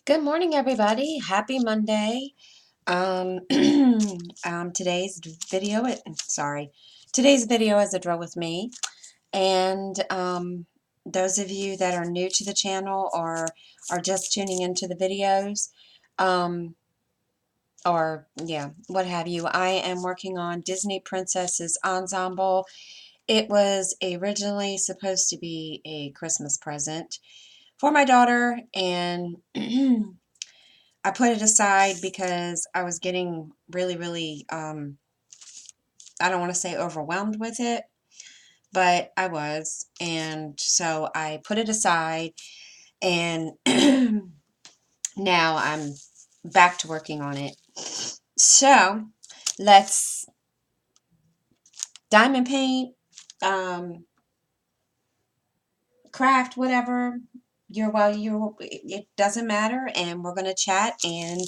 Good morning, everybody. Happy Monday. Um, today's video, today's video is a draw with me. And those of you that are new to the channel or are just tuning into the videos, um, or yeah, what have you, I am working on Disney Princesses Ensemble. It was originally supposed to be a Christmas present for my daughter, and I put it aside because I was getting really, I don't want to say overwhelmed with it, but I was. And so I put it aside, and now I'm back to working on it. So let's diamond paint, um, craft, whatever. It doesn't matter. And we're going to chat and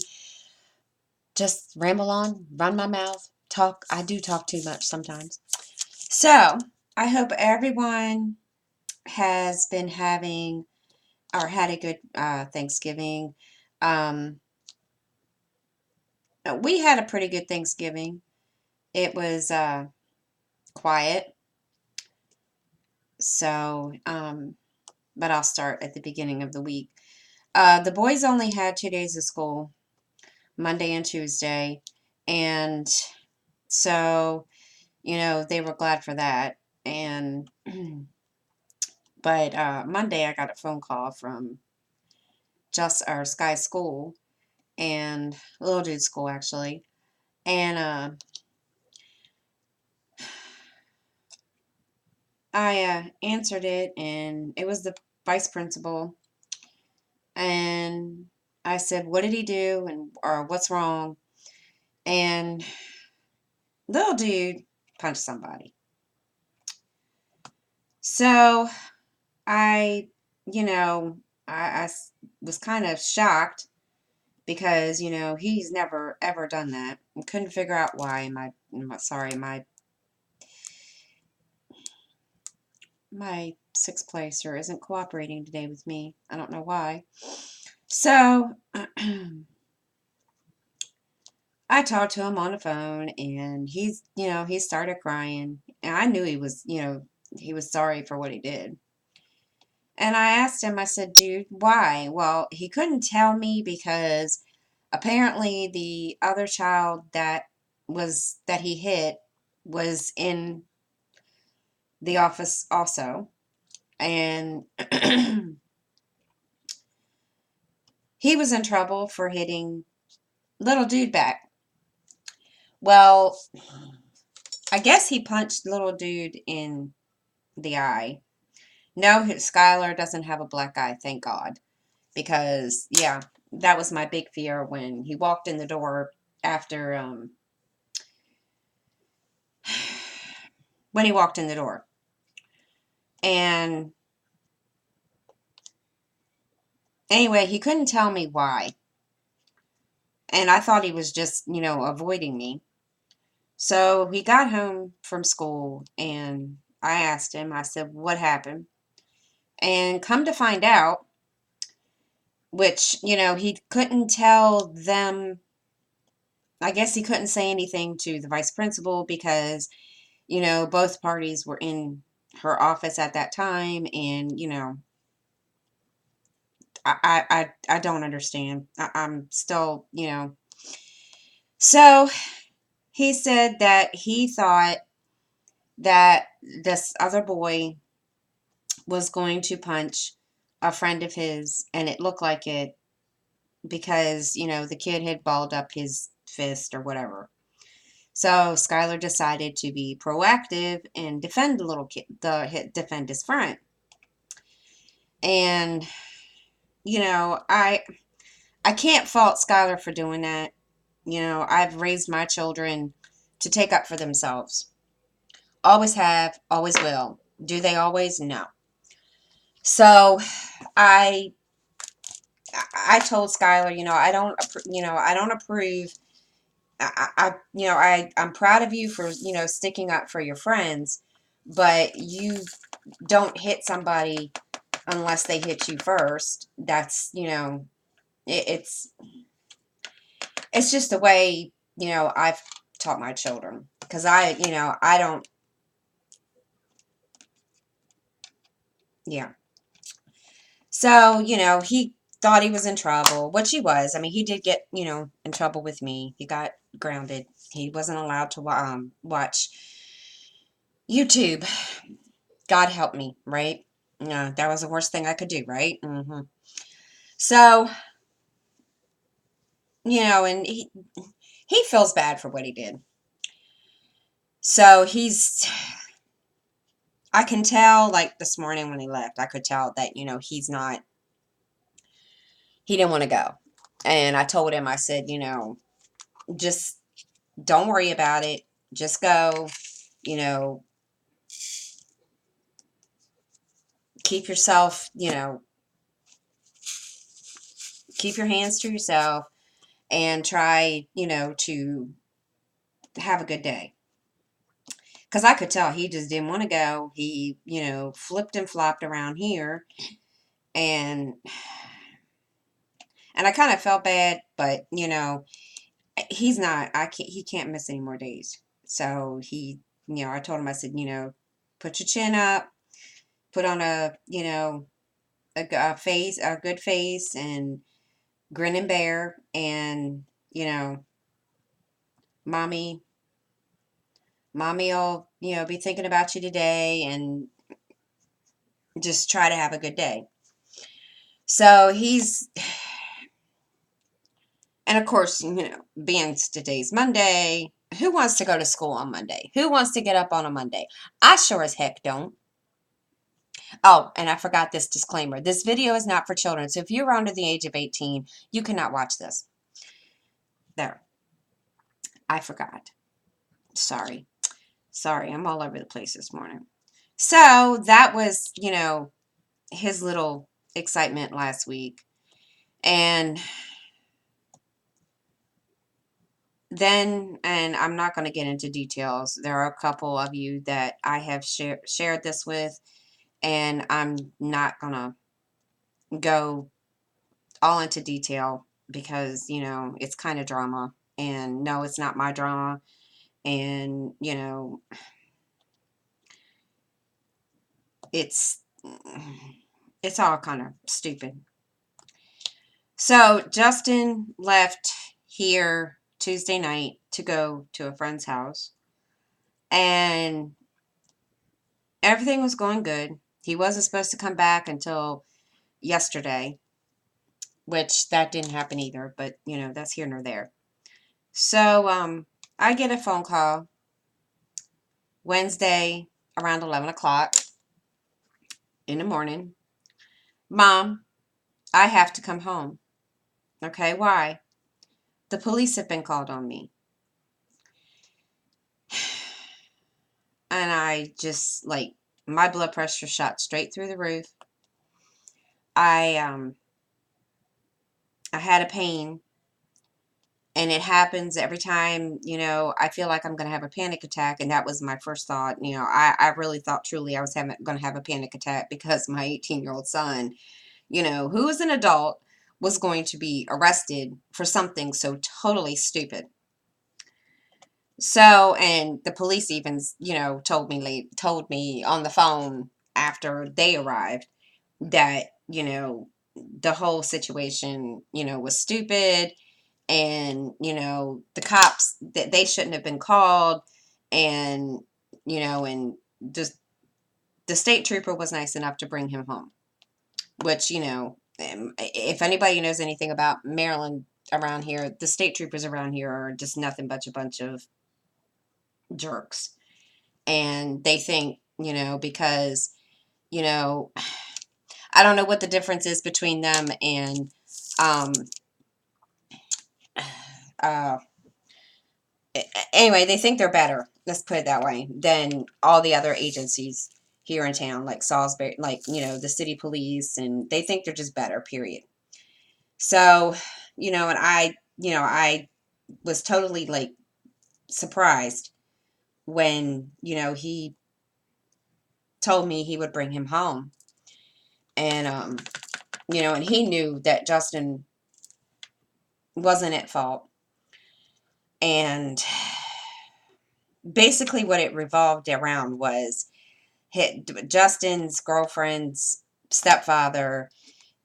just ramble on, run my mouth, talk. I do talk too much sometimes. So, I hope everyone has been having or had a good Thanksgiving. Um, we had a pretty good Thanksgiving. It was quiet, so, but I'll start at the beginning of the week. The boys only had 2 days of school, Monday and Tuesday, and so, they were glad for that. And but Monday I got a phone call from just our Sky School and Little Dude School actually, and I answered it, and it was the vice principal, and I said, "What did he do?" and or "What's wrong?" And Little Dude punched somebody. So I, you know, was kind of shocked because he's never ever done that. I couldn't figure out why. My sixth placer isn't cooperating today with me. I don't know why. So I talked to him on the phone, and he started crying. And I knew he was sorry for what he did. And I asked him, I said, "Dude, why?" Well, he couldn't tell me because apparently the other child that he hit was in the office also. And he was in trouble for hitting Little Dude back. Well, I guess he punched Little Dude in the eye. No, Skylar doesn't have a black eye, thank God. Because, yeah, that was my big fear when he walked in the door after, when he walked in the door. And anyway, he couldn't tell me why. And I thought he was just, avoiding me. So he got home from school, and I asked him, I said, "What happened?" And come to find out, which, he couldn't tell them. I guess he couldn't say anything to the vice principal because, both parties were in her office at that time. And, I don't understand. I'm still, So he said that he thought that this other boy was going to punch a friend of his, and it looked like it because, the kid had balled up his fist or whatever. So Skylar decided to be proactive and defend the little kid, defend his friend. And I can't fault Skylar for doing that. I've raised my children to take up for themselves. Always have, always will. Do they always? No. So I I told Skylar, I don't approve. I'm proud of you for, sticking up for your friends, but you don't hit somebody unless they hit you first. That's, it's just the way, I've taught my children. Because I don't, yeah. So, he thought he was in trouble, which he was. I mean, he did get, in trouble with me. He got grounded. He wasn't allowed to watch YouTube. God help me, right? No, that was the worst thing I could do, right? So, and he feels bad for what he did. So I can tell, like this morning when he left, I could tell that, he didn't want to go. And I told him, I said, just don't worry about it. Just go, you know, keep yourself, keep your hands to yourself and try, to have a good day. Because I could tell he just didn't want to go. He, flipped and flopped around here. And I kind of felt bad, but, he's not, he can't miss any more days. So I told him, I said, put your chin up, put on a good face and grin and bear. And, mommy, will, be thinking about you today and just try to have a good day. So and of course, being today's Monday, who wants to go to school on Monday? Who wants to get up on a Monday? I sure as heck don't. Oh, and I forgot this disclaimer. This video is not for children. So if you're under the age of 18, you cannot watch this. There. I forgot. Sorry. Sorry, I'm all over the place this morning. So that was, his little excitement last week. And then, and I'm not going to get into details, there are a couple of you that I have shared this with, and I'm not going to go all into detail because, it's kind of drama. And no, it's not my drama. And, it's all kind of stupid. So Justin left here Tuesday night to go to a friend's house, and everything was going good. He wasn't supposed to come back until yesterday, which that didn't happen either, but that's here nor there. So I get a phone call Wednesday around 11 o'clock in the morning. Mom, I have to come home. Okay, why? The police have been called on me. And I just, like, my blood pressure shot straight through the roof. I had a pain, and it happens every time, I feel like I'm going to have a panic attack. And that was my first thought. I really thought truly I was going to have a panic attack because my 18-year-old son, who is an adult, was going to be arrested for something so totally stupid. So, and the police even, told me on the phone after they arrived that, the whole situation, was stupid, and, the cops, that they shouldn't have been called, and, and just the state trooper was nice enough to bring him home, which, if anybody knows anything about Maryland around here, the state troopers around here are just nothing but a bunch of jerks. And they think, because, I don't know what the difference is between them and, uh, anyway, they think they're better, let's put it that way, than all the other agencies here in town, like Salisbury, like, the city police, and they think they're just better, period. So, and I was totally, like, surprised when, he told me he would bring him home. And, and he knew that Justin wasn't at fault. And basically what it revolved around was Justin's girlfriend's stepfather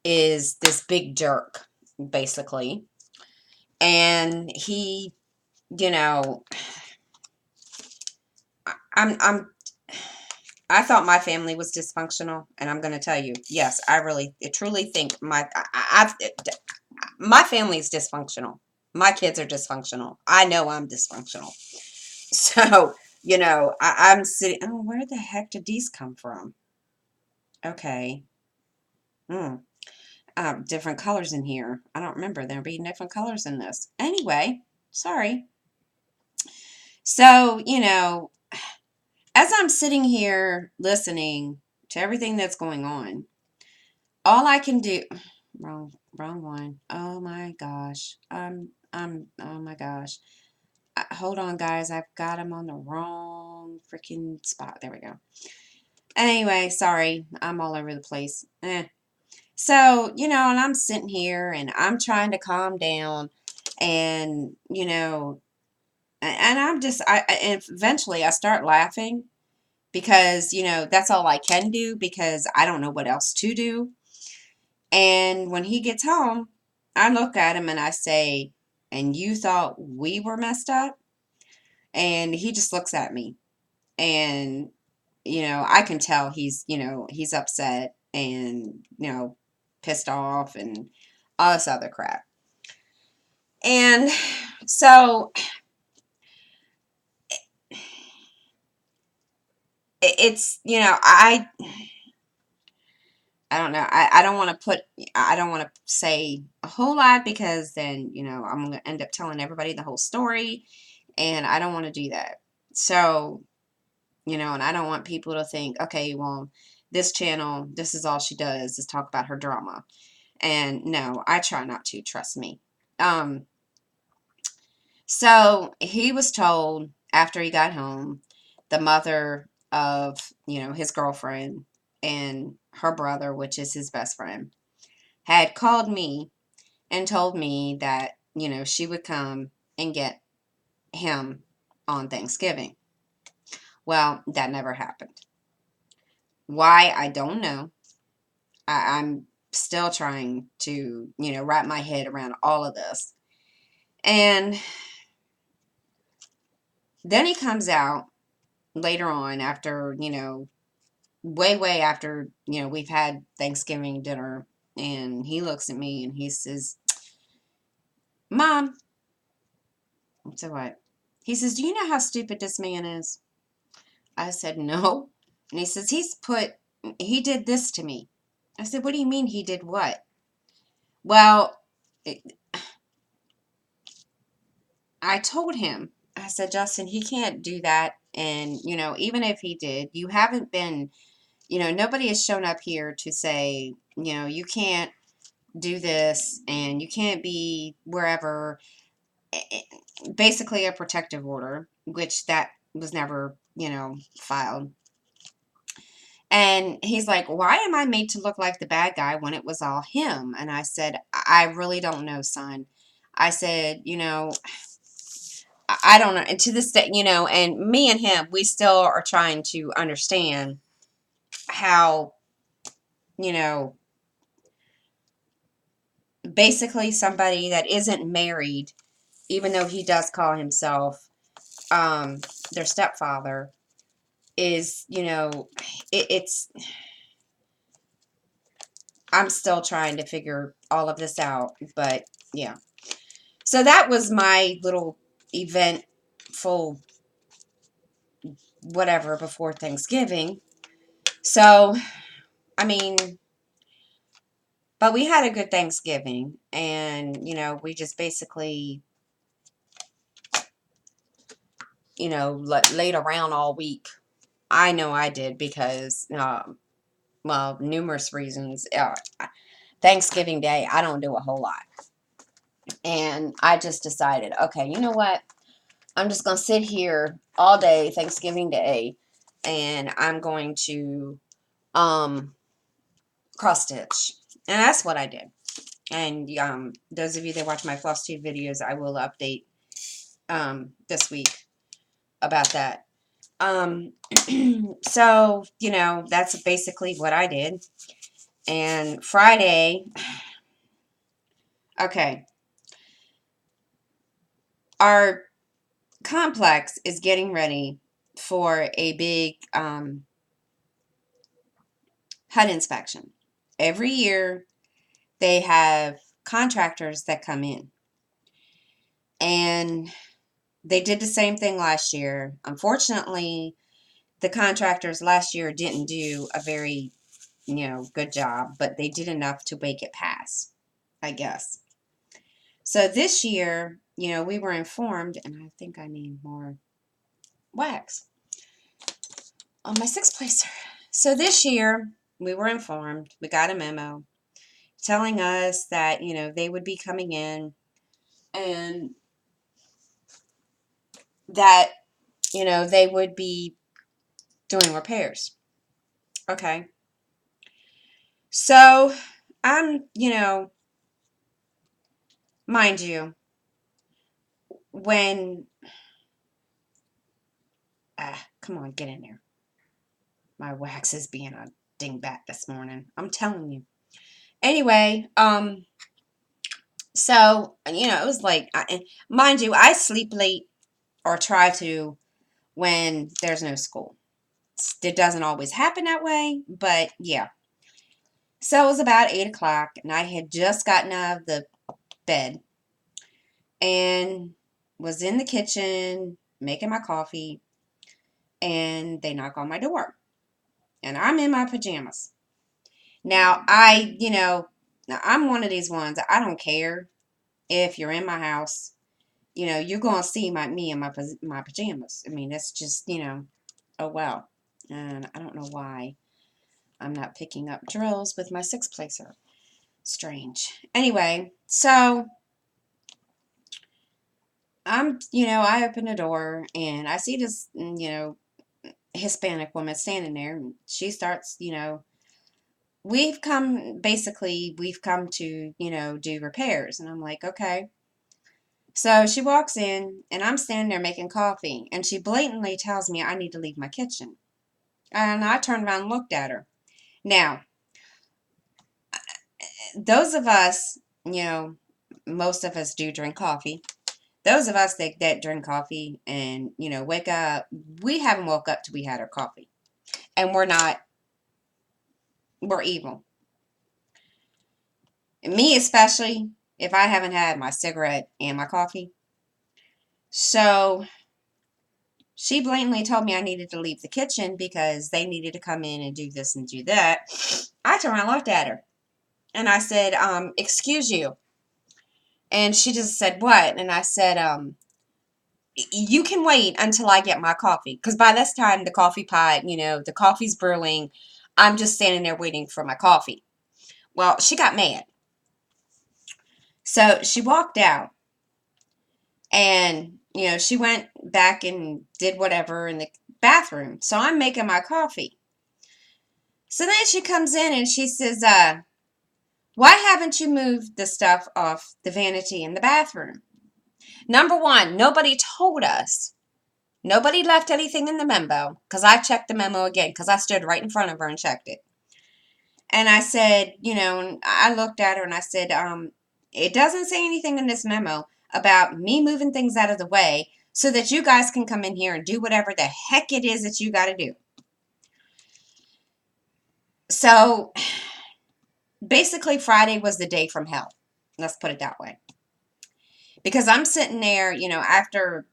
is this big jerk, basically. And he, you know, I'm I thought my family was dysfunctional, and I'm going to tell you, yes, I truly think my family is dysfunctional. My kids are dysfunctional. I know I'm dysfunctional. So, I'm sitting, oh, where the heck did these come from? Okay. Hmm. Different colors in here. I don't remember there being different colors in this. Anyway, sorry. So, as I'm sitting here listening to everything that's going on, all I can do, wrong one. Oh my gosh. Oh my gosh. Hold on, guys. I've got him on the wrong freaking spot. There we go. Anyway, sorry. I'm all over the place. So, and I'm sitting here and I'm trying to calm down and, and and eventually I start laughing because, that's all I can do because I don't know what else to do. And when he gets home, I look at him and I say, and you thought we were messed up? And he just looks at me and, I can tell he's upset and, pissed off and all this other crap. And so it's, I don't know. I don't want to say a whole lot because then, I'm going to end up telling everybody the whole story and I don't want to do that. So, and I don't want people to think, okay, well, this channel, this is all she does is talk about her drama. And no, I try not to, trust me. So he was told after he got home, the mother of, his girlfriend and her brother, which is his best friend, had called me and told me that, she would come and get him on Thanksgiving. Well, that never happened. Why? I don't know. I'm still trying to, wrap my head around all of this. And then he comes out later on after, way after, we've had Thanksgiving dinner. And he looks at me and he says, Mom, I said, what? He says, do you know how stupid this man is? I said, no. And he says, he did this to me. I said, what do you mean he did what? Well, I told him, I said, Justin, he can't do that. And, even if he did, you haven't been, nobody has shown up here to say, you can't do this and you can't be wherever. Basically a protective order, which that was never, filed. And he's like, why am I made to look like the bad guy when it was all him? And I said, I really don't know, son. I said, I don't know. And to this day, and me and him, we still are trying to understand how, you know, basically somebody that isn't married, even though he does call himself their stepfather, is, it's, I'm still trying to figure all of this out. But yeah. So that was my little eventful whatever before Thanksgiving. So, I mean, but we had a good Thanksgiving and, we just basically, laid around all week. I know I did because, well, numerous reasons. Thanksgiving Day, I don't do a whole lot. And I just decided, okay, you know what? I'm just going to sit here all day, Thanksgiving Day, and I'm going to cross stitch. And that's what I did. And those of you that watch my floss tube videos, I will update this week about that. So, you know, that's basically what I did. And Friday, okay, our complex is getting ready for a big HUD inspection. Every year they have contractors that come in, and they did the same thing last year. Unfortunately, the contractors last year didn't do a very, good job, but they did enough to make it pass, I guess. So this year, we were informed, and I think I need more wax on my six placer. So this year, we were informed, we got a memo telling us that, they would be coming in and that, they would be doing repairs. Okay. So I'm, mind you, when, come on, get in there. My wax is being a dingbat this morning. I'm telling you. Anyway, so, it was like, mind you, I sleep late or try to when there's no school. It doesn't always happen that way, but yeah. So it was about 8 o'clock, and I had just gotten out of the bed and was in the kitchen making my coffee, and they knock on my door. And I'm in my pajamas. Now, I'm one of these ones, I don't care if you're in my house. You're going to see me in my pajamas. I mean, that's just, oh well. And I don't know why I'm not picking up drills with my six placer. Strange. Anyway, so I open the door and I see this, Hispanic woman standing there, and she starts, we've come to, do repairs. And I'm like, okay. So she walks in and I'm standing there making coffee, and she blatantly tells me I need to leave my kitchen. And I turned around and looked at her. Now, those of us, most of us do drink coffee. Those of us that drink coffee and, wake up, we haven't woke up till we had our coffee. And we're evil. Me especially, if I haven't had my cigarette and my coffee. So she blatantly told me I needed to leave the kitchen because they needed to come in and do this and do that. I turned around and looked at her. And I said, excuse you. And she just said, what? And I said, you can wait until I get my coffee. Because by this time, the coffee pot, the coffee's brewing. I'm just standing there waiting for my coffee. Well, she got mad. So she walked out. And, she went back and did whatever in the bathroom. So I'm making my coffee. So then she comes in and she says, why haven't you moved the stuff off the vanity in the bathroom? Number one, nobody told us. Nobody left anything in the memo, because I checked the memo again, because I stood right in front of her and checked it. And I said, I looked at her and I said, it doesn't say anything in this memo about me moving things out of the way so that you guys can come in here and do whatever the heck it is that you got to do. So basically Friday was the day from hell. Let's put it that way. Because I'm sitting there, after,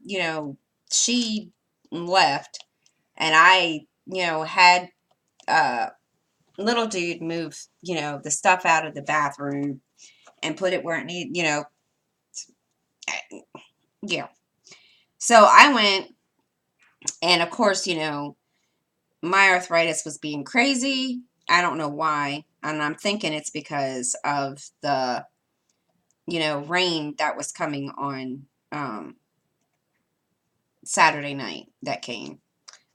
she left and I, had little dude move, the stuff out of the bathroom and put it where it needed, yeah. So I went, and of course, my arthritis was being crazy. I don't know why. And I'm thinking it's because of the, rain that was coming on Saturday night that came.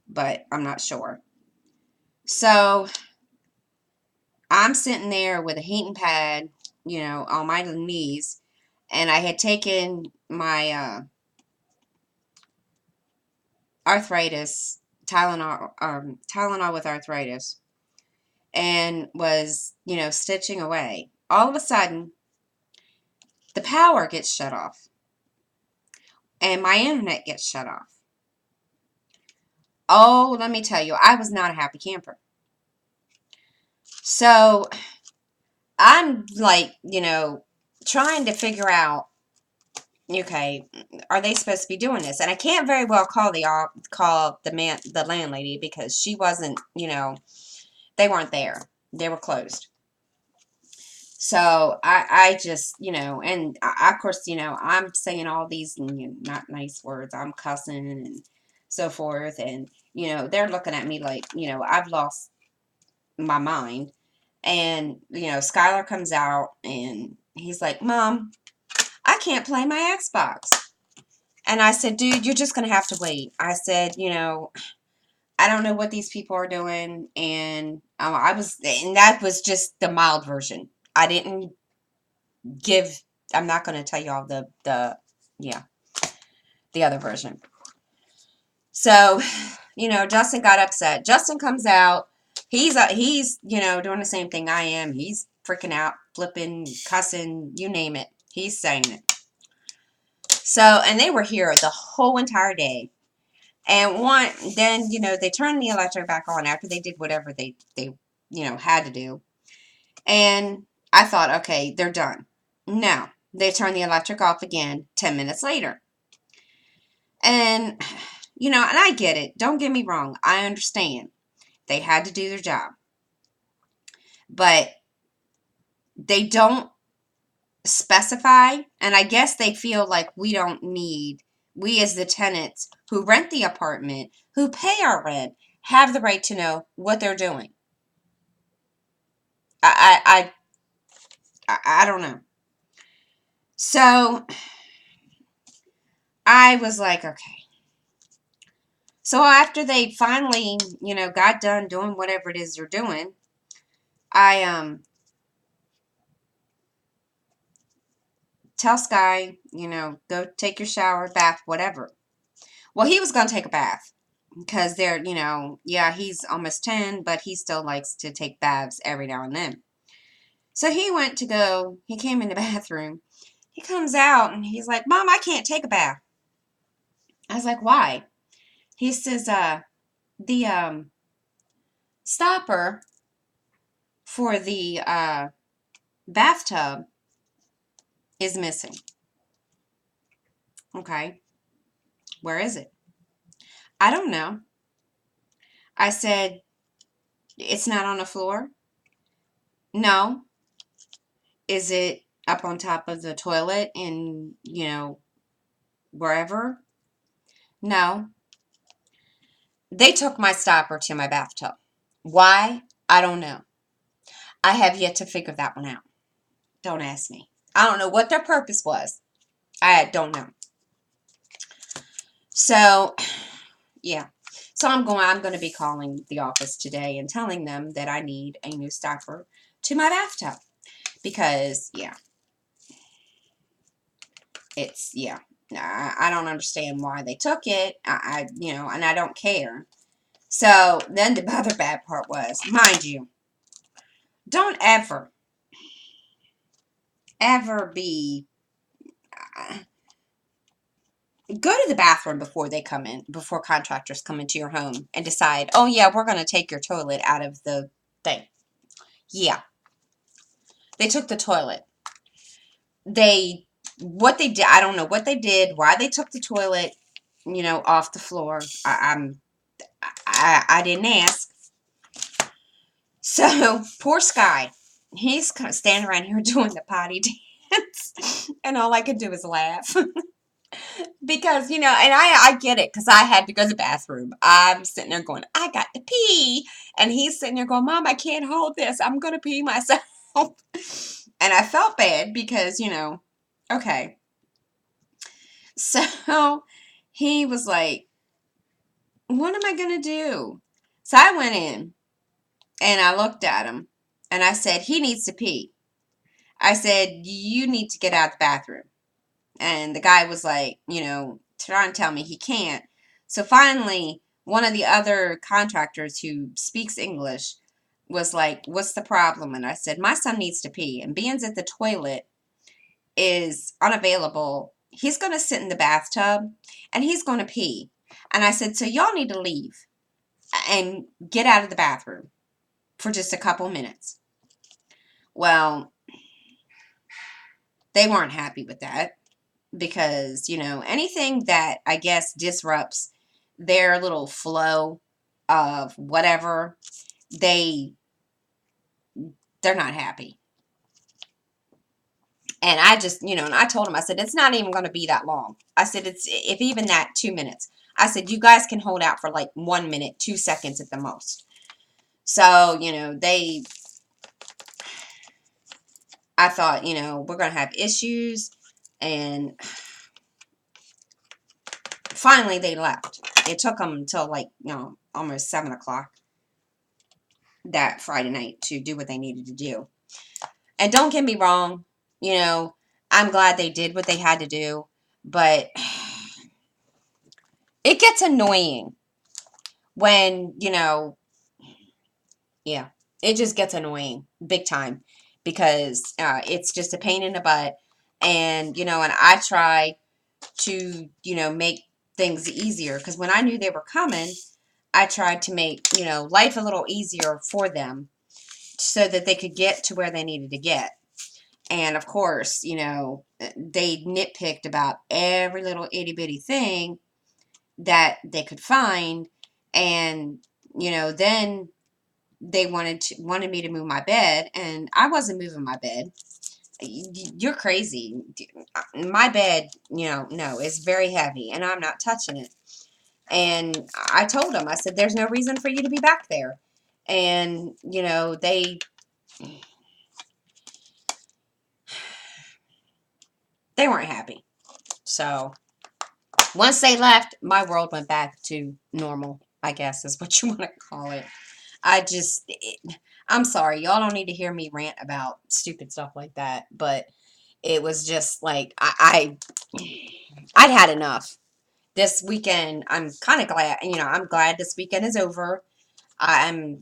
But I'm not sure. So I'm sitting there with a heating pad on my knees, and I had taken my arthritis, Tylenol with arthritis, and was, stitching away. All of a sudden, the power gets shut off and my internet gets shut off. Oh, let me tell you, I was not a happy camper. So I'm like, trying to figure out, okay, are they supposed to be doing this? And I can't very well call the landlady, because she wasn't, they weren't there. They were closed. So I just, and of course, I'm saying all these, not nice words. I'm cussing and so forth. And, they're looking at me like, I've lost my mind. And, Skylar comes out and he's like, Mom, I can't play my Xbox. And I said, dude, you're just going to have to wait. I said, I don't know what these people are doing. And and that was just the mild version. I didn't give, I'm not going to tell you all yeah, the other version. So, Justin got upset. Justin comes out. He's doing the same thing I am. He's freaking out, flipping, cussing, you name it. He's saying it. So, and they were here the whole entire day. And then, they turned the electric back on after they did whatever they had to do. And I thought, okay, they're done. No, they turned the electric off again 10 minutes later. And, and I get it. Don't get me wrong. I understand. They had to do their job. But they don't specify. And I guess they feel like we as the tenants who rent the apartment, who pay our rent, have the right to know what they're doing. I don't know. So I was like, okay. So after they finally, got done doing whatever it is they're doing, I tell Sky, go take your shower, bath, whatever. Well, he was going to take a bath because they're, yeah, he's almost 10, but he still likes to take baths every now and then. So he came in the bathroom. He comes out and he's like, Mom, I can't take a bath. I was like, why? He says, the stopper for the bathtub is missing. Okay. Where is it? I don't know. I said, it's not on the floor? No. Is it up on top of the toilet and, wherever? No. They took my stopper to my bathtub. Why? I don't know. I have yet to figure that one out. Don't ask me. I don't know what their purpose was. I don't know. So, yeah. So I'm going to be calling the office today and telling them that I need a new stopper to my bathtub. Because, yeah. I don't understand why they took it. And I don't care. So then the other bad part was, mind you, don't ever be, go to the bathroom before contractors come into your home and decide, oh yeah, we're going to take your toilet out of the thing. Yeah. They took the toilet. What they did, I don't know what they did, why they took the toilet, off the floor. I didn't ask. So, poor Sky. He's kind of standing around here doing the potty dance. And all I could do is laugh. Because, and I get it, because I had to go to the bathroom. I'm sitting there going, I got to pee. And he's sitting there going, Mom, I can't hold this. I'm going to pee myself. And I felt bad because, okay. So he was like, what am I going to do? So I went in and I looked at him and I said, he needs to pee. I said, you need to get out of the bathroom. And the guy was like, trying to tell me he can't. So finally, one of the other contractors who speaks English was like, what's the problem? And I said, my son needs to pee. And being at the toilet is unavailable, he's going to sit in the bathtub and he's going to pee. And I said, so y'all need to leave and get out of the bathroom for just a couple minutes. Well, they weren't happy with that because, anything that I guess disrupts their little flow of whatever, they're not happy. And I just, and I told him, I said, it's not even going to be that long. I said, it's, if even that, 2 minutes. I said, you guys can hold out for like 1 minute, 2 seconds at the most. So, I thought, we're going to have issues. And finally they left. It took them until like, almost 7 o'clock that Friday night to do what they needed to do. And don't get me wrong, I'm glad they did what they had to do. But it gets annoying when, yeah, it just gets annoying big time because it's just a pain in the butt. And, and I try to, make things easier because when I knew they were coming, I tried to make, life a little easier for them so that they could get to where they needed to get. And of course, they nitpicked about every little itty bitty thing that they could find. And, then they wanted me to move my bed, and I wasn't moving my bed. You're crazy. My bed, no, it's very heavy, and I'm not touching it. And I told them, I said, there's no reason for you to be back there. And, they weren't happy. So once they left, my world went back to normal, I guess is what you want to call it. I'm sorry, y'all don't need to hear me rant about stupid stuff like that, but it was just like, I'd had enough. This weekend, I'm kind of glad, I'm glad this weekend is over. I'm,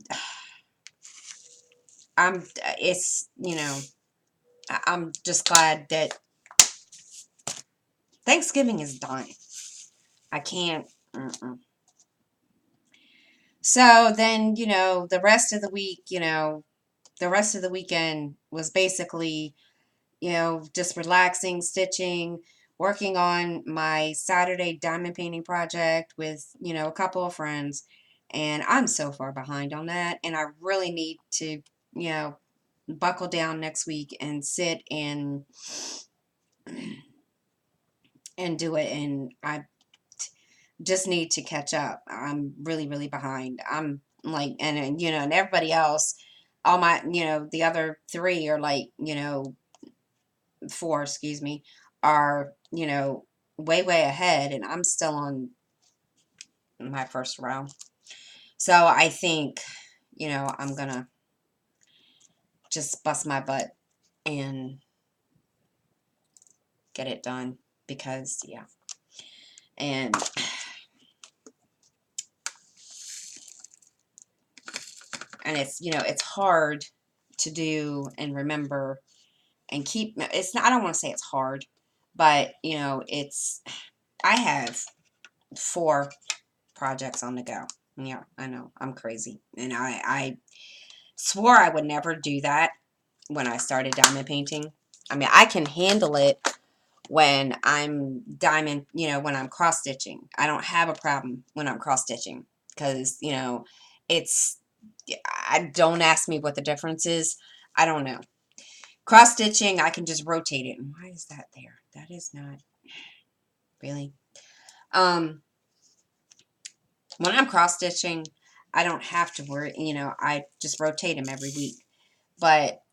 I'm, it's, I'm just glad that Thanksgiving is done. I can't, So then, the rest of the week, the rest of the weekend was basically, just relaxing, stitching, working on my Saturday diamond painting project with, a couple of friends. And I'm so far behind on that. And I really need to, buckle down next week and sit and do it. And I just need to catch up. I'm really, really behind. I'm like, and everybody else, all my, the other three are like, four, excuse me, are, way, way ahead, and I'm still on my first row. So I think, I'm gonna just bust my butt and get it done because, yeah. And it's, it's hard to do and remember and keep. It's not, I don't want to say it's hard, but, I have 4 projects on the go. Yeah, I know. I'm crazy. And I swore I would never do that when I started diamond painting. I mean, I can handle it when I'm diamond, when I'm cross stitching. I don't have a problem when I'm cross stitching because, it's, I don't ask me what the difference is. I don't know. Cross stitching, I can just rotate it. And why is that there? That is not really. Um, when I'm cross stitching, I don't have to worry. I just rotate them every week. But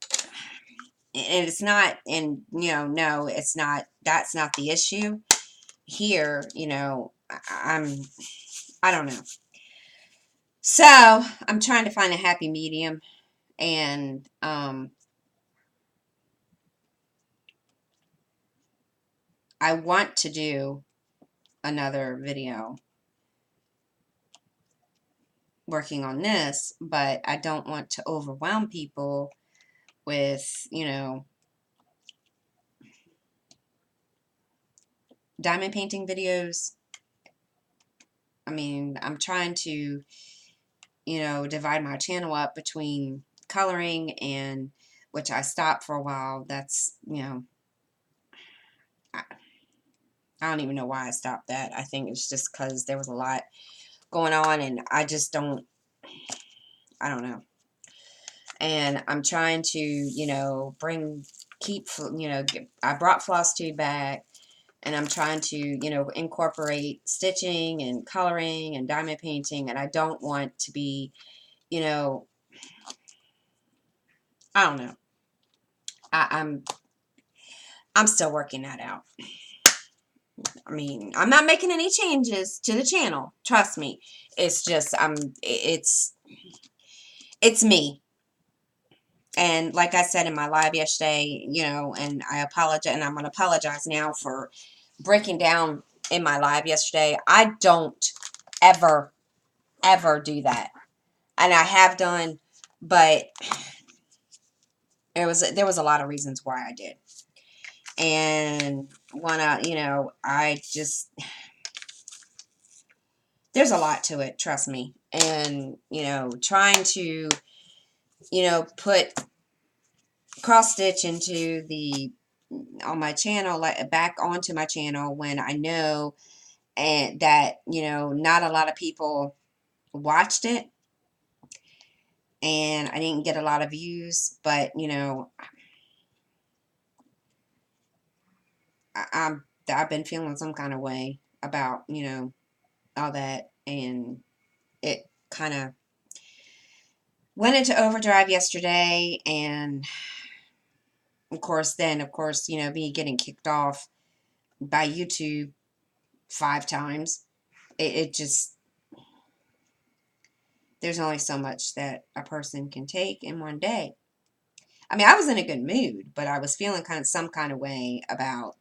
and it's not, and no, it's not. That's not the issue here. I don't know. So I'm trying to find a happy medium, and I want to do another video working on this, but I don't want to overwhelm people with, diamond painting videos. I mean, I'm trying to, divide my channel up between coloring and, which I stopped for a while. That's, I, I don't even know why I stopped that. I think it's just because there was a lot going on and I just I don't know. And I'm trying to, I brought floss tube back and I'm trying to, incorporate stitching and coloring and diamond painting. And I don't want to be, I don't know. I'm still working that out. I mean, I'm not making any changes to the channel. Trust me. It's just it's me. And like I said in my live yesterday, and I apologize, and I'm going to apologize now for breaking down in my live yesterday. I don't ever, ever do that. And I have done, but there was a lot of reasons why I did. And I just, there's a lot to it, trust me. And, trying to, put cross stitch into on my channel, like back onto my channel when I know and that, not a lot of people watched it and I didn't get a lot of views, but, I've been feeling some kind of way about, all that, and it kind of went into overdrive yesterday, and of course, me getting kicked off by YouTube 5 times, it just, there's only so much that a person can take in one day. I mean, I was in a good mood, but I was feeling some kind of way about,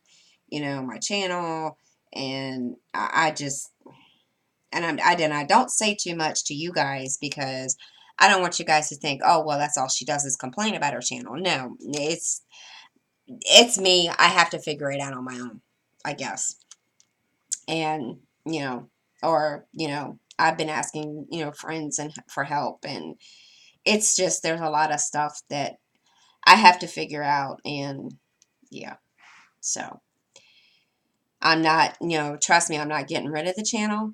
my channel, and I just, and I don't say too much to you guys because I don't want you guys to think, oh, well, that's all she does is complain about her channel. No, it's me. I have to figure it out on my own, I guess. And, or, I've been asking, friends and for help, and it's just, there's a lot of stuff that I have to figure out, and yeah, so I'm not, trust me, I'm not getting rid of the channel,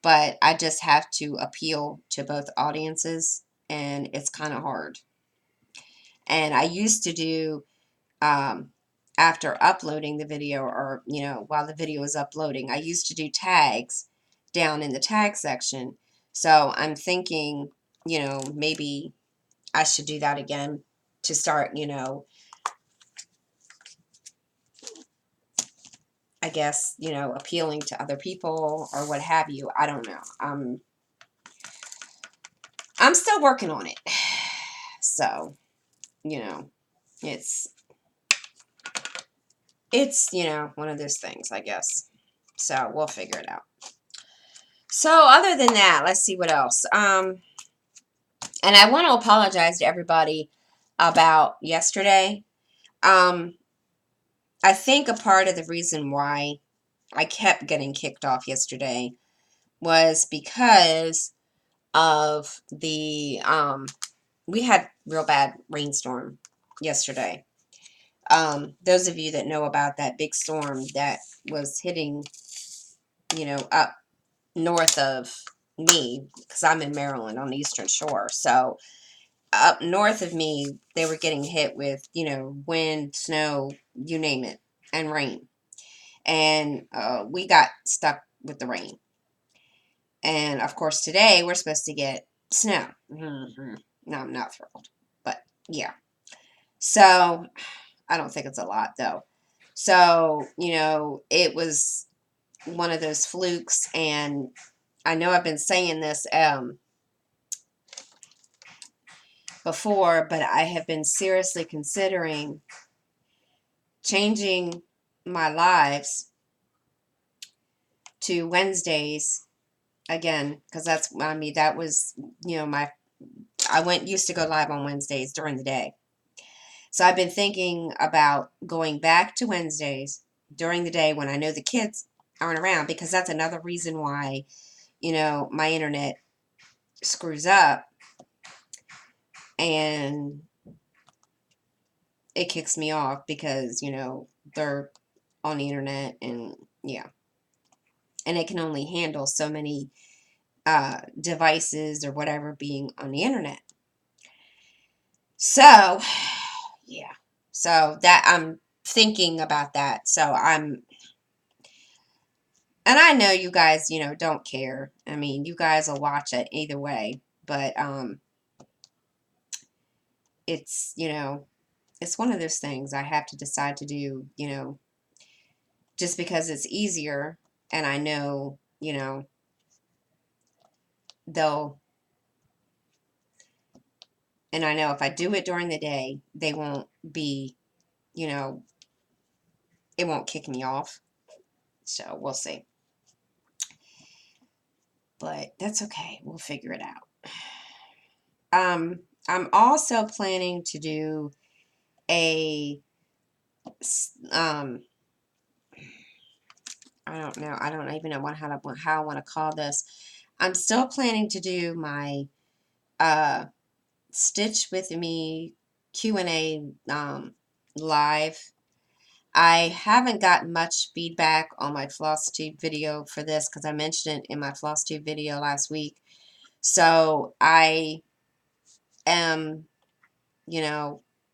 but I just have to appeal to both audiences, and it's kind of hard. And I used to do, after uploading the video, or, while the video was uploading, I used to do tags down in the tag section. So I'm thinking, maybe I should do that again to start, I guess, appealing to other people or what have you. I don't know. I'm still working on it. So, it's, one of those things, I guess. So we'll figure it out. So other than that, let's see what else. And I want to apologize to everybody about yesterday. I think a part of the reason why I kept getting kicked off yesterday was because of we had real bad rainstorm yesterday. Those of you that know about that big storm that was hitting, up north of me, because I'm in Maryland on the Eastern Shore. So up north of me, they were getting hit with, wind, snow, you name it, and rain. And we got stuck with the rain. And of course, today we're supposed to get snow. Mm-hmm. No, I'm not thrilled. But yeah. So I don't think it's a lot though. So, it was one of those flukes, and I know I've been saying this before, but I have been seriously considering changing my lives to Wednesdays again, because that was, used to go live on Wednesdays during the day. So I've been thinking about going back to Wednesdays during the day when I know the kids aren't around, because that's another reason why, my internet screws up and it kicks me off because, they're on the internet, and yeah. And it can only handle so many devices or whatever being on the internet. So, yeah. So that I'm thinking about that. And I know you guys, don't care. I mean, you guys will watch it either way, but it's, it's one of those things I have to decide to do, just because it's easier, and I know, they'll, and I know if I do it during the day, they won't be, you know, it won't kick me off. So we'll see. But that's okay. We'll figure it out. I'm also planning to do a, I don't know. I don't even know how I want to call this. I'm still planning to do my uh, Stitch with Me Q&A live. I haven't gotten much feedback on my floss tube video for this because I mentioned it in my floss tube video last week. So I am,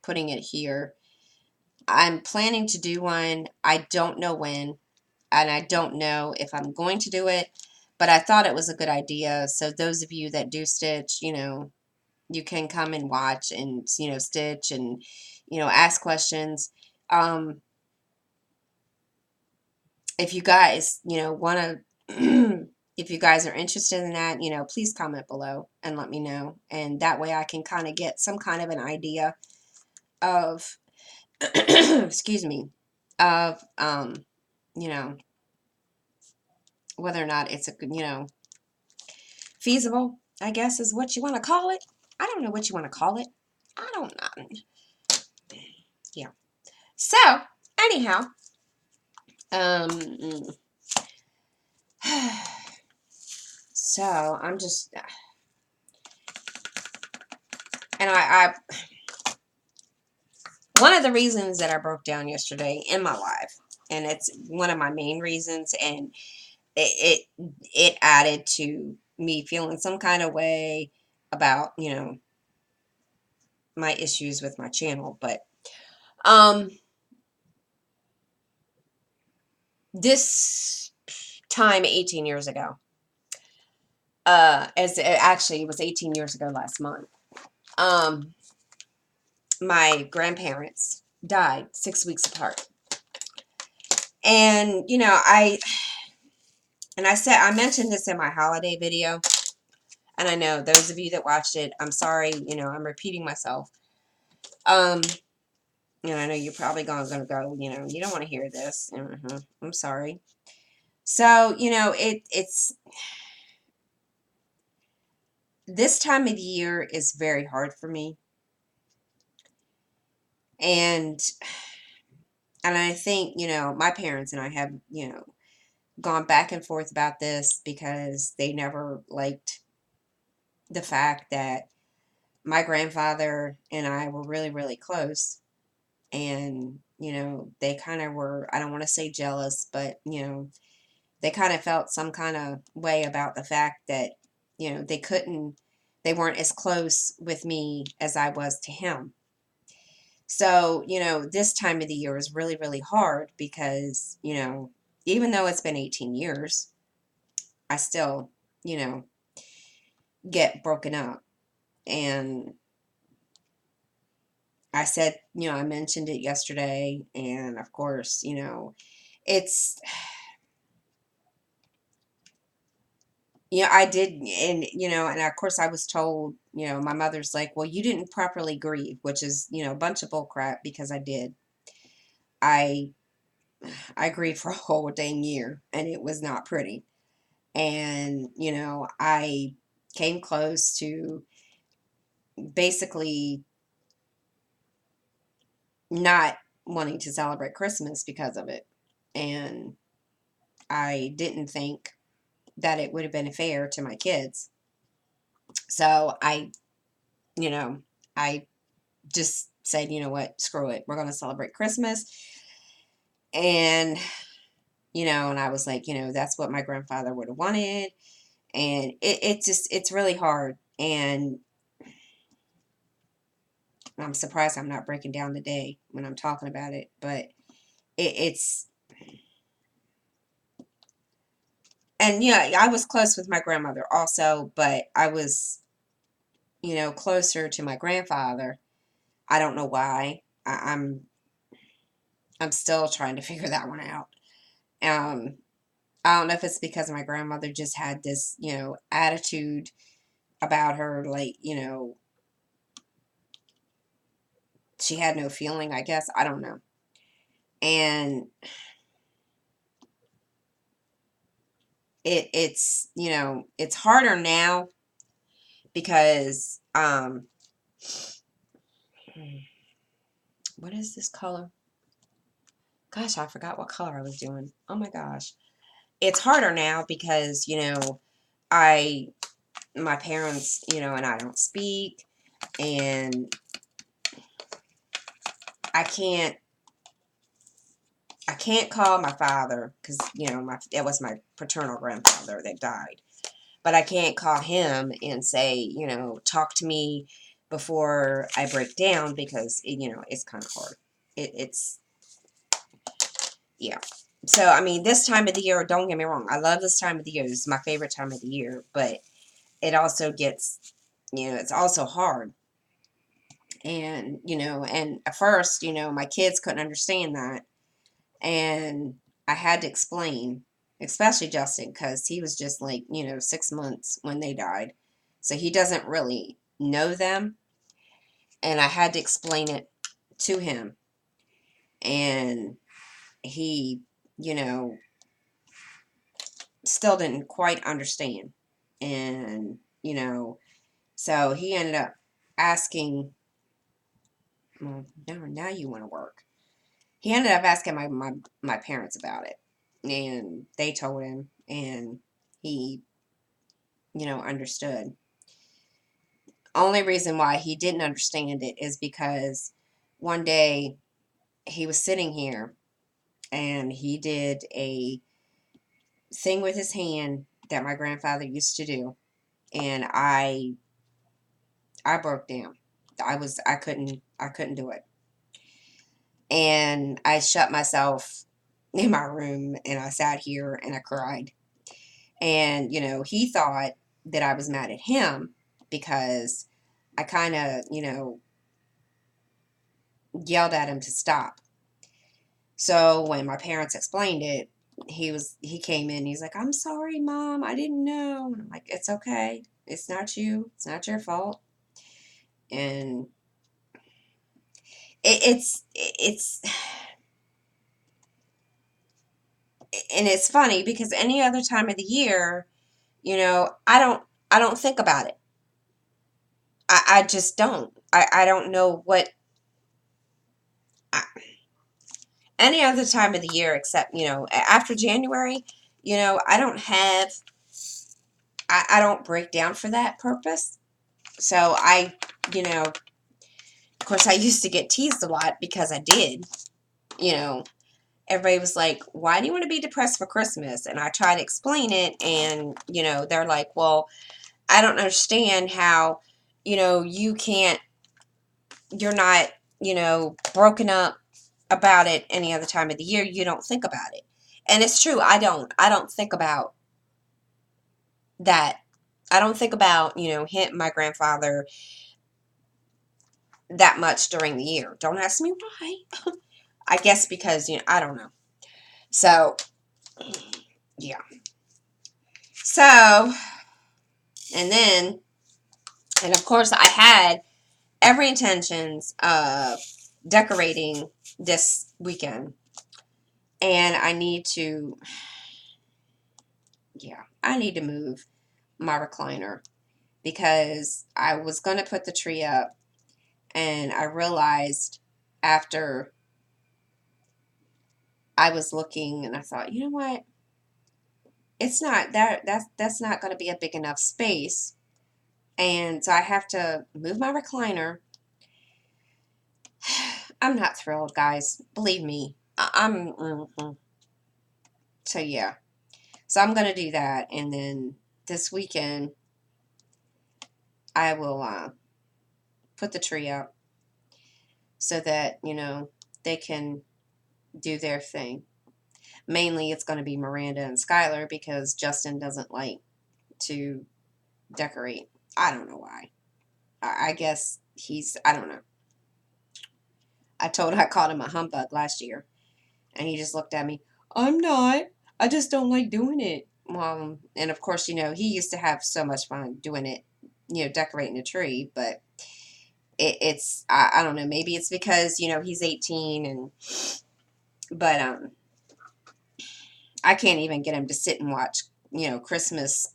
putting it here. I'm planning to do one. I don't know when, and I don't know if I'm going to do it, but I thought it was a good idea. So those of you that do stitch, you can come and watch and, stitch and, ask questions. If you guys, want to, if you guys are interested in that, please comment below and let me know. And that way I can kind of get some kind of an idea of, excuse me, of, you know, whether or not it's feasible, I guess is what you want to call it. I don't know what you want to call it. I don't know. Yeah. So, anyhow, um, so I'm just, and one of the reasons that I broke down yesterday in my live, and it's one of my main reasons, and it added to me feeling some kind of way about, my issues with my channel. But um this time 18 years ago, as actually it was 18 years ago last month, my grandparents died 6 weeks apart. And I mentioned this in my holiday video, and I know those of you that watched it, I'm sorry, I'm repeating myself. I know you're probably gonna go, you don't want to hear this. I'm sorry. So, it's this time of year is very hard for me. And I think, my parents and I have, gone back and forth about this because they never liked the fact that my grandfather and I were really, really close. And, they kind of were, I don't want to say jealous, but, they kind of felt some kind of way about the fact that, they weren't as close with me as I was to him. So, this time of the year is really, really hard because, even though it's been 18 years, I still, get broken up. And I said, I mentioned it yesterday. And of course, it's, I did. And of course I was told, my mother's like, well, you didn't properly grieve, which is, a bunch of bull crap, because I did. I I grieved for a whole dang year, and it was not pretty. And, I came close to basically not wanting to celebrate Christmas because of it. And I didn't think that it would have been fair to my kids. So you know, I just said, you know what, screw it. We're going to celebrate Christmas. And, and I was like, that's what my grandfather would have wanted. And it's really hard. And I'm surprised I'm not breaking down today when I'm talking about it. But it's, and I was close with my grandmother also, but I was, closer to my grandfather. I don't know why. I'm still trying to figure that one out. Um, I don't know if it's because my grandmother just had this, attitude about her, like, she had no feeling, I guess. I don't know. And it's harder now because what is this color? Gosh, I forgot what color I was doing. Oh my gosh. It's harder now because, I my parents, and I don't speak, and I can't I can't call my father because, it was my paternal grandfather that died. But I can't call him and say, talk to me before I break down because, it's kind of hard. It's, yeah. So, I mean, this time of the year, don't get me wrong. I love this time of the year. This is my favorite time of the year. But it also gets, it's also hard. And, and at first, my kids couldn't understand that. And I had to explain, especially Justin, because he was just like, 6 months when they died. So he doesn't really know them. And I had to explain it to him. And he, you know, still didn't quite understand. And, so he ended up asking, well, now you want to work. He ended up asking my parents about it. And they told him. And he understood. Only reason why he didn't understand it is because one day he was sitting here and he did a thing with his hand that my grandfather used to do, and I broke down. I couldn't do it. And I shut myself in my room and I sat here and I cried. And he thought that I was mad at him because I kind of, yelled at him to stop. So when my parents explained it, he came in, he's like, "I'm sorry, Mom, I didn't know." And I'm like, "It's okay. It's not you. It's not your fault." And it's and it's funny because any other time of the year, I don't think about it. I just don't. I don't know what I, any other time of the year except, after January, I don't have, I don't break down for that purpose. So of course, I used to get teased a lot because I did, you know, everybody was like, "Why do you want to be depressed for Christmas?" And I try to explain it, and, they're like, "Well, I don't understand how, you can't, you're not, broken up about it any other time of the year. You don't think about it." And it's true, I don't think about that. I don't think about, him, my grandfather, that much during the year. Don't ask me why. I guess because, I don't know. So, yeah. So, and then, and of course, I had every intentions of decorating this weekend. And I need to move my recliner because I was going to put the tree up, and I realized after I was looking, and I thought, you know what? It's not that's not going to be a big enough space. And so I have to move my recliner. I'm not thrilled, guys. Believe me. So yeah. So I'm going to do that, and then this weekend I will put the tree up so that, they can do their thing. Mainly it's going to be Miranda and Skylar because Justin doesn't like to decorate. I don't know why. I guess I don't know. I called him a humbug last year, and he just looked at me. I'm not. I just don't like doing it. And of course, he used to have so much fun doing it, decorating a tree, but I don't know, maybe it's because, he's 18 but I can't even get him to sit and watch, Christmas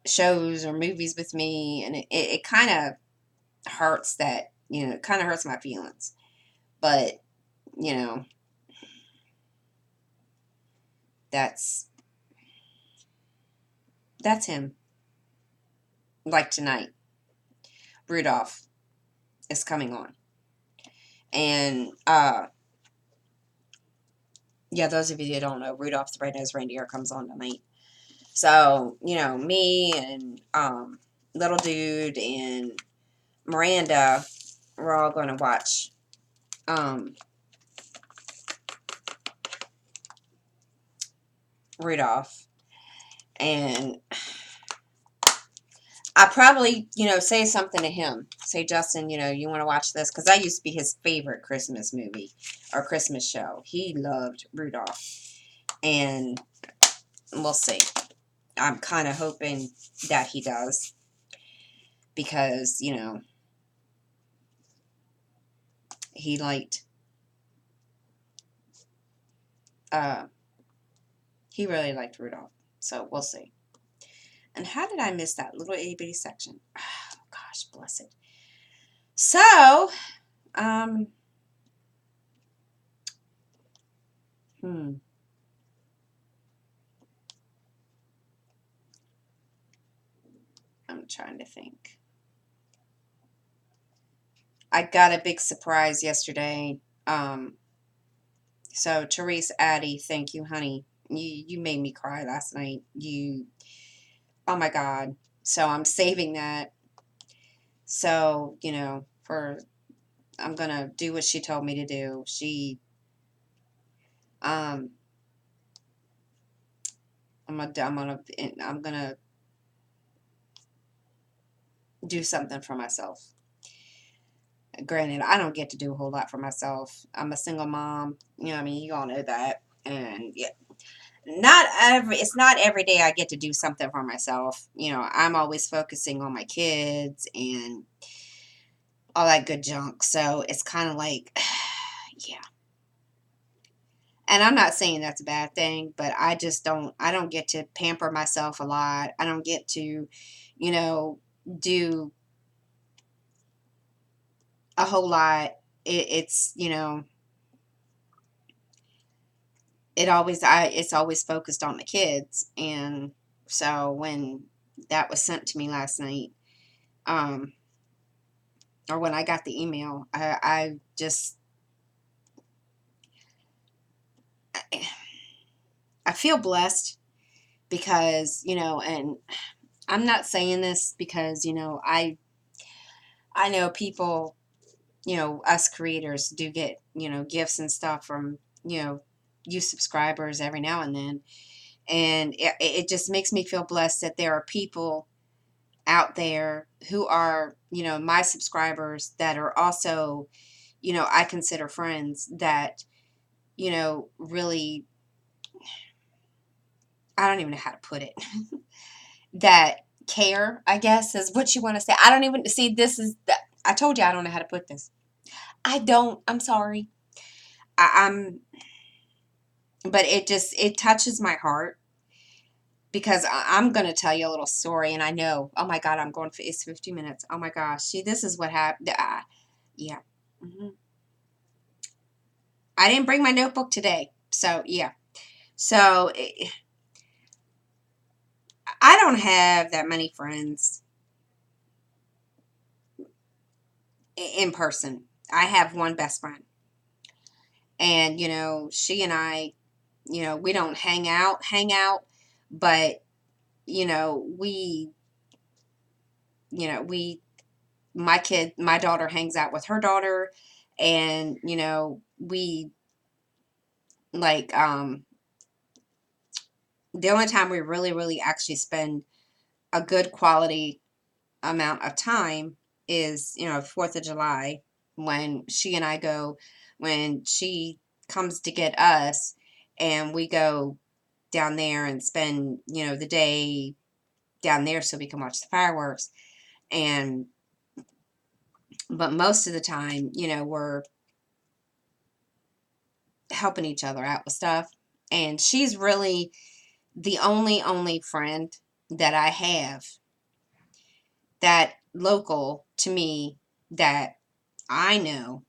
shows or movies with me, and it kind of hurts that, it kind of hurts my feelings. But, you know, that's him. Like tonight, Rudolph is coming on. And yeah, those of you that don't know, Rudolph the Red-Nosed Reindeer comes on tonight. So, me and little dude and Miranda, we're all going to watch Rudolph. And I probably, say something to him. Say, Justin, you want to watch this? Because I used to be his favorite Christmas movie or Christmas show. He loved Rudolph. And we'll see. I'm kind of hoping that he does. Because, he liked, he really liked Rudolph. So we'll see. And how did I miss that little itty bitty section? Oh, gosh, bless it. So, I'm trying to think. I got a big surprise yesterday. So Therese Addy, thank you, honey. You made me cry last night. Oh my God. So I'm saving that. So, I'm gonna do what she told me to do. Um, I'm gonna do something for myself. Granted, I don't get to do a whole lot for myself. I'm a single mom. I mean, you all know that. And yeah, it's not every day I get to do something for myself. I'm always focusing on my kids and all that good junk. So it's kind of like, yeah. And I'm not saying that's a bad thing, but I don't get to pamper myself a lot. I don't get to, do a whole lot. It's, it's always focused on the kids. And so when that was sent to me last night, or when I got the email, I feel blessed because, and I'm not saying this because, I know people, us creators do get, gifts and stuff from, you subscribers every now and then. And it just makes me feel blessed that there are people out there who are, my subscribers that are also, I consider friends that, really, I don't even know how to put it, that care, I guess is what you want to say. I don't even see I told you I don't know how to put this. I'm sorry. I'm but it touches my heart because I'm going to tell you a little story. And I know, oh my God, I'm going for, it's 50 minutes. Oh my gosh. See, this is what happened. Yeah. Hmm. I didn't bring my notebook today. So, yeah. So, I don't have that many friends in person. I have one best friend. And, she and I, we don't hang out, but, you know, we, we, my daughter hangs out with her daughter, and, we like, the only time we really, really actually spend a good quality amount of time is, 4th of July, when she and I go, when she comes to get us, and we go down there and spend, the day down there so we can watch the fireworks. And, but most of the time, we're helping each other out with stuff. And she's really the only friend that I have that local to me, that I know,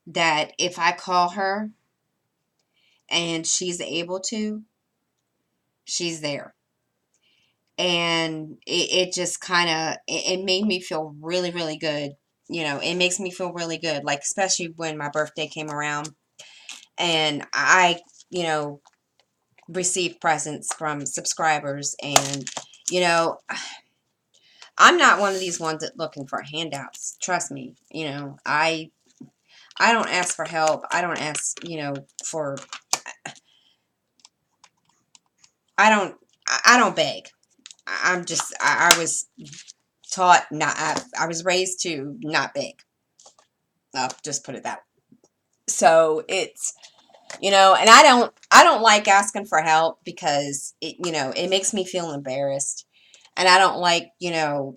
that if I call her and she's able to, she's there. And it just kind of, it made me feel really, really good. It makes me feel really good, like, especially when my birthday came around and I, you know, received presents from subscribers. And, you know, I'm not one of these ones that looking for handouts. Trust me. I don't ask for help. I don't ask, for, I don't beg. I'm just, I was taught not, I was raised to not beg. I'll just put it that way. So it's, and I don't like asking for help because it makes me feel embarrassed. And I don't like, I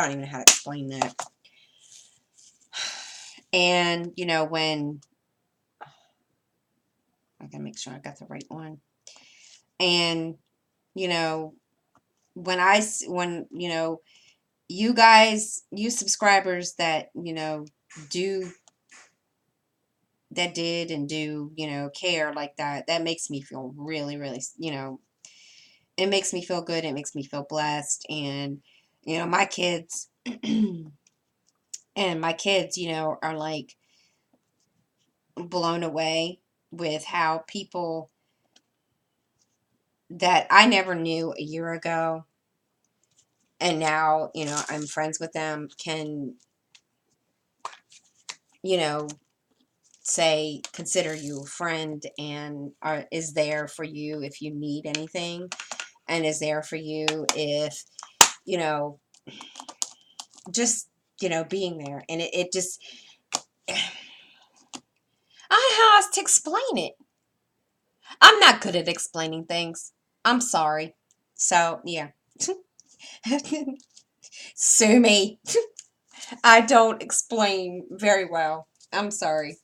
don't even know how to explain that. And, when, I gotta make sure I got the right one. And, you know, when, you guys, you subscribers that, do, that did and do, care like that, that makes me feel really, really, it makes me feel good. It makes me feel blessed. And, my kids, and my kids, are like blown away with how people that I never knew a year ago, and now, I'm friends with them, can, you know, say, consider you a friend, and is there for you if you need anything, and is there for you if, you know, just, being there. And it just, I have to explain it. I'm not good at explaining things. I'm sorry. So, yeah. Sue me. I don't explain very well. I'm sorry.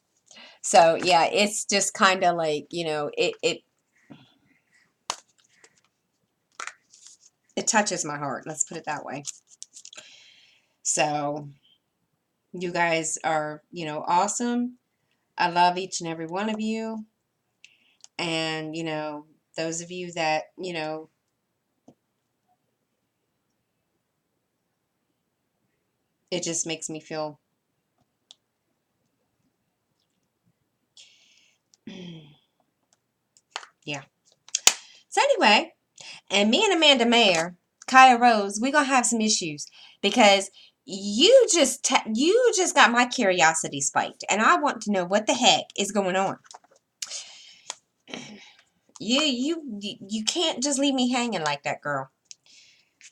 So, yeah, it's just kind of like, it touches my heart. Let's put it that way. So, you guys are, awesome. I love each and every one of you. And, those of you that, it just makes me feel, yeah. So anyway, and me and Amanda Mayer, Kaya Rose, we're gonna have some issues because you just got my curiosity spiked, and I want to know what the heck is going on. You can't just leave me hanging like that, girl.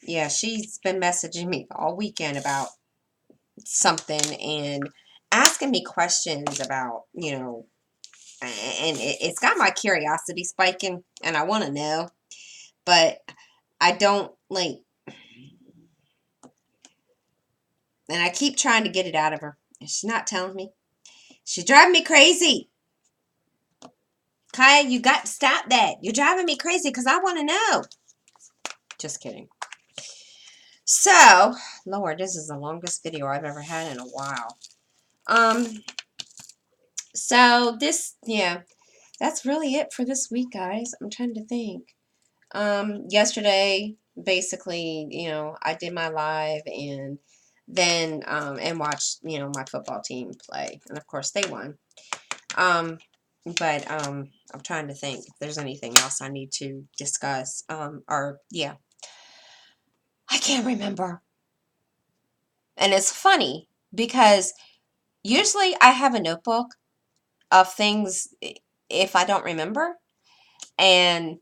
Yeah, she's been messaging me all weekend about something and asking me questions about, and it's got my curiosity spiking, and I want to know, but I don't like, and I keep trying to get it out of her. And she's not telling me. She's driving me crazy. Kaya, you got to stop that. You're driving me crazy because I want to know. Just kidding. So, Lord, this is the longest video I've ever had in a while. So this, yeah, that's really it for this week, guys. I'm trying to think. Yesterday, basically, I did my live and then, and watched, my football team play. And of course they won. But, I'm trying to think if there's anything else I need to discuss. Yeah, I can't remember. And it's funny because usually I have a notebook of things if I don't remember. And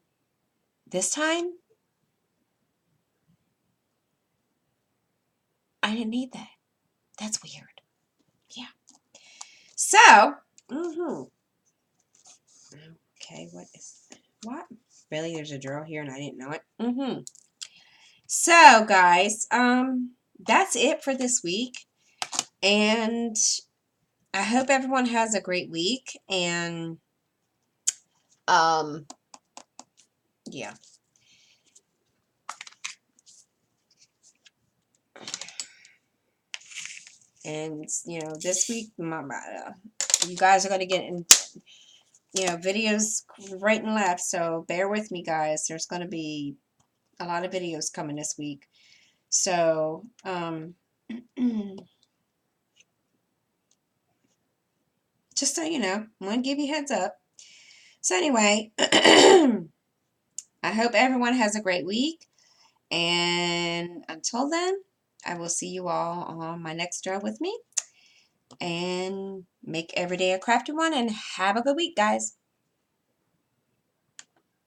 this time, I didn't need that. That's weird. Yeah. So, okay, what? Really, there's a drill here and I didn't know it? So, guys, that's it for this week. And I hope everyone has a great week. And, yeah. And, this week, you guys are going to get in, videos right and left. So bear with me, guys. There's going to be a lot of videos coming this week. So, just so you know, I'm going to give you a heads up. So anyway, I hope everyone has a great week. And until then, I will see you all on my next drill with me. And make every day a crafty one. And have a good week, guys.